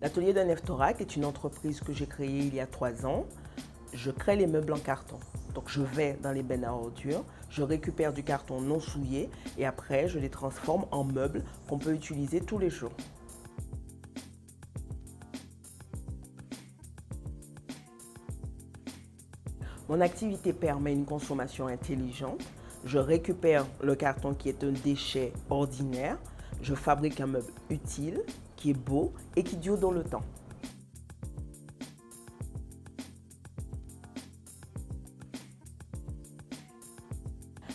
L'atelier de Neftorac est une entreprise que j'ai créée il y a 3 ans. Je crée les meubles en carton. Donc je vais dans les bennes à ordures, je récupère du carton non souillé et après je les transforme en meubles qu'on peut utiliser tous les jours. Mon activité permet une consommation intelligente. Je récupère le carton qui est un déchet ordinaire. Je fabrique un meuble utile, qui est beau et qui dure dans le temps.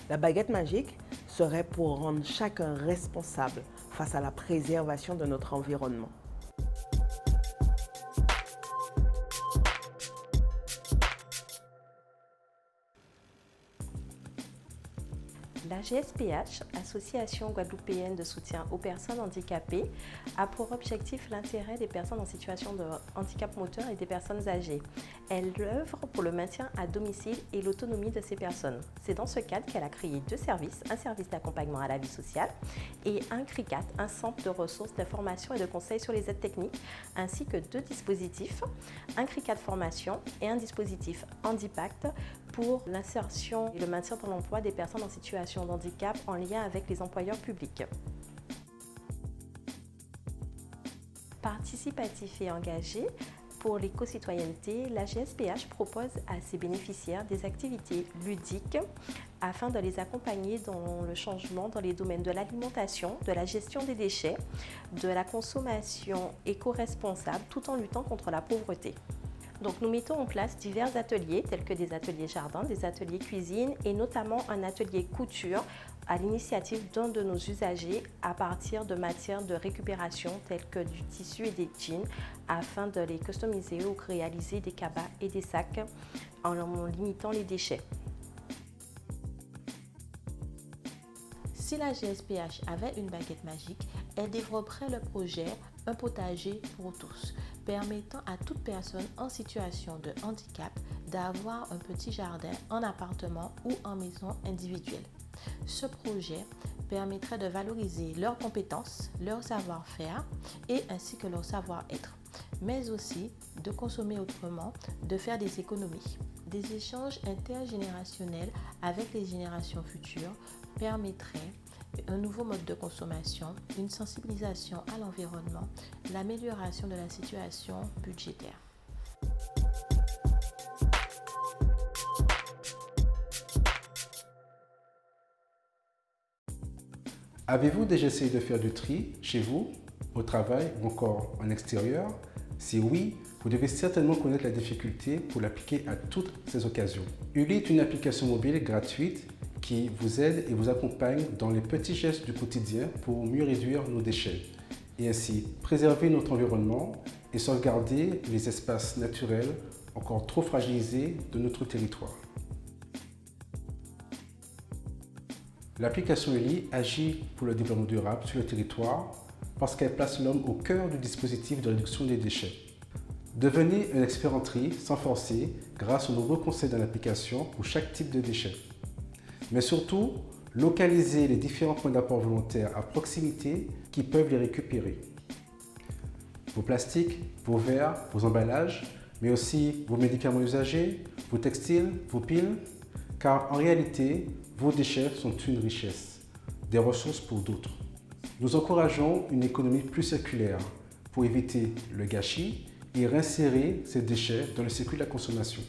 La baguette magique serait pour rendre chacun responsable face à la préservation de notre environnement. La GSPH, Association guadeloupéenne de soutien aux personnes handicapées, a pour objectif l'intérêt des personnes en situation de handicap moteur et des personnes âgées. Elle œuvre pour le maintien à domicile et l'autonomie de ces personnes. C'est dans ce cadre qu'elle a créé 2 services, un service d'accompagnement à la vie sociale et un CRICAT, un centre de ressources, d'information et de conseils sur les aides techniques, ainsi que 2 dispositifs, un CRICAT formation et un dispositif Handipact pour l'insertion et le maintien dans l'emploi des personnes en situation de handicap en lien avec les employeurs publics. Participatif et engagé, pour l'éco-citoyenneté, la GSPH propose à ses bénéficiaires des activités ludiques afin de les accompagner dans le changement dans les domaines de l'alimentation, de la gestion des déchets, de la consommation éco-responsable tout en luttant contre la pauvreté. Donc nous mettons en place divers ateliers tels que des ateliers jardin, des ateliers cuisine et notamment un atelier couture à l'initiative d'un de nos usagers à partir de matières de récupération telles que du tissu et des jeans afin de les customiser ou réaliser des cabas et des sacs en limitant les déchets. Si la GSPH avait une baguette magique, elle développerait le projet Un potager pour tous, permettant à toute personne en situation de handicap d'avoir un petit jardin en appartement ou en maison individuelle. Ce projet permettrait de valoriser leurs compétences, leur savoir-faire et ainsi que leur savoir-être, mais aussi de consommer autrement, de faire des économies. Des échanges intergénérationnels avec les générations futures permettraient un nouveau mode de consommation, une sensibilisation à l'environnement, l'amélioration de la situation budgétaire. Avez-vous déjà essayé de faire du tri chez vous, au travail ou encore en extérieur? Si oui, vous devez certainement connaître la difficulté pour l'appliquer à toutes ces occasions. Uli est une application mobile gratuite qui vous aide et vous accompagne dans les petits gestes du quotidien pour mieux réduire nos déchets et ainsi préserver notre environnement et sauvegarder les espaces naturels encore trop fragilisés de notre territoire. L'application Uli agit pour le développement durable sur le territoire parce qu'elle place l'homme au cœur du dispositif de réduction des déchets. Devenez un expert en tri sans forcer grâce aux nombreux conseils dans l'application pour chaque type de déchets. Mais surtout, localisez les différents points d'apport volontaires à proximité qui peuvent les récupérer. Vos plastiques, vos verres, vos emballages, mais aussi vos médicaments usagés, vos textiles, vos piles, car en réalité, vos déchets sont une richesse, des ressources pour d'autres. Nous encourageons une économie plus circulaire pour éviter le gâchis et réinsérer ces déchets dans le circuit de la consommation.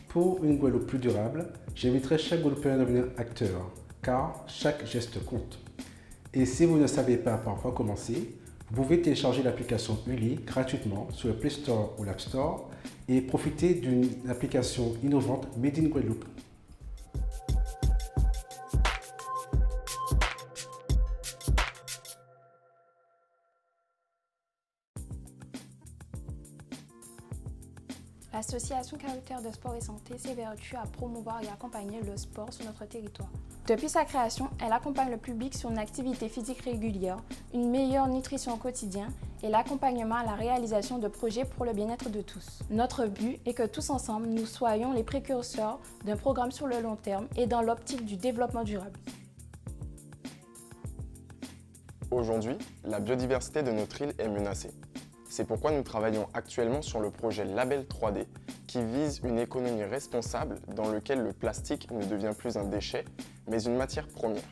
Pour une Guadeloupe plus durable, j'inviterai chaque Guadeloupéen à devenir acteur, car chaque geste compte. Et si vous ne savez pas par quoi commencer, vous pouvez télécharger l'application Uli gratuitement sur le Play Store ou l'App Store et profiter d'une application innovante Made in Guadeloupe. L'Association caritaire de sport et santé s'évertue à promouvoir et accompagner le sport sur notre territoire. Depuis sa création, elle accompagne le public sur une activité physique régulière, une meilleure nutrition au quotidien et l'accompagnement à la réalisation de projets pour le bien-être de tous. Notre but est que tous ensemble, nous soyons les précurseurs d'un programme sur le long terme et dans l'optique du développement durable. Aujourd'hui, la biodiversité de notre île est menacée. C'est pourquoi nous travaillons actuellement sur le projet Label 3D qui vise une économie responsable dans laquelle le plastique ne devient plus un déchet, mais une matière première.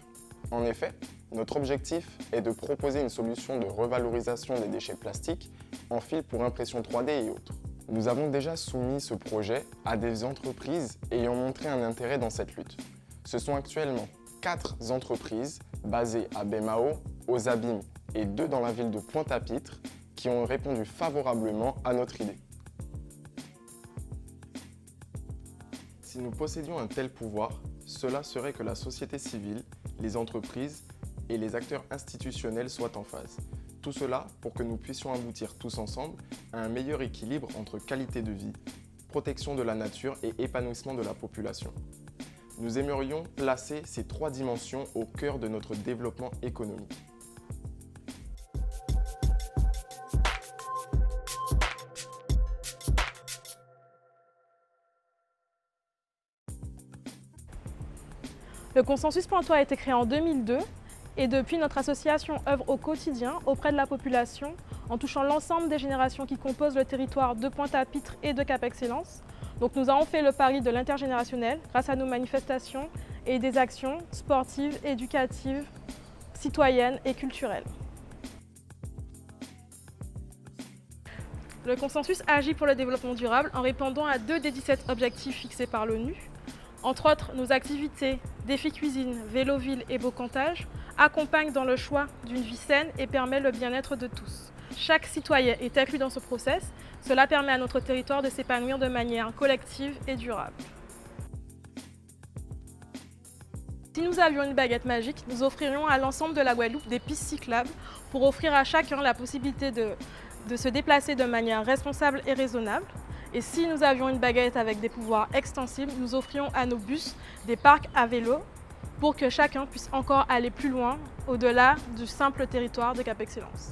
En effet, notre objectif est de proposer une solution de revalorisation des déchets plastiques en fil pour impression 3D et autres. Nous avons déjà soumis ce projet à des entreprises ayant montré un intérêt dans cette lutte. Ce sont actuellement 4 entreprises basées à Baie-Mahault, aux Abîmes et 2 dans la ville de Pointe-à-Pitre qui ont répondu favorablement à notre idée. Si nous possédions un tel pouvoir, cela serait que la société civile, les entreprises et les acteurs institutionnels soient en phase. Tout cela pour que nous puissions aboutir tous ensemble à un meilleur équilibre entre qualité de vie, protection de la nature et épanouissement de la population. Nous aimerions placer ces 3 dimensions au cœur de notre développement économique. Le consensus Pointois a été créé en 2002 et depuis notre association œuvre au quotidien auprès de la population en touchant l'ensemble des générations qui composent le territoire de Pointe-à-Pitre et de Cap Excellence. Donc nous avons fait le pari de l'intergénérationnel grâce à nos manifestations et des actions sportives, éducatives, citoyennes et culturelles. Le consensus agit pour le développement durable en répondant à 2 des 17 objectifs fixés par l'ONU. Entre autres, nos activités Défi Cuisine, Vélo-Ville et Beaucantage accompagnent dans le choix d'une vie saine et permet le bien-être de tous. Chaque citoyen est inclus dans ce process. Cela permet à notre territoire de s'épanouir de manière collective et durable. Si nous avions une baguette magique, nous offririons à l'ensemble de la Guadeloupe des pistes cyclables pour offrir à chacun la possibilité de se déplacer de manière responsable et raisonnable. Et si nous avions une baguette avec des pouvoirs extensibles, nous offrions à nos bus des parcs à vélo pour que chacun puisse encore aller plus loin, au-delà du simple territoire de Cap Excellence.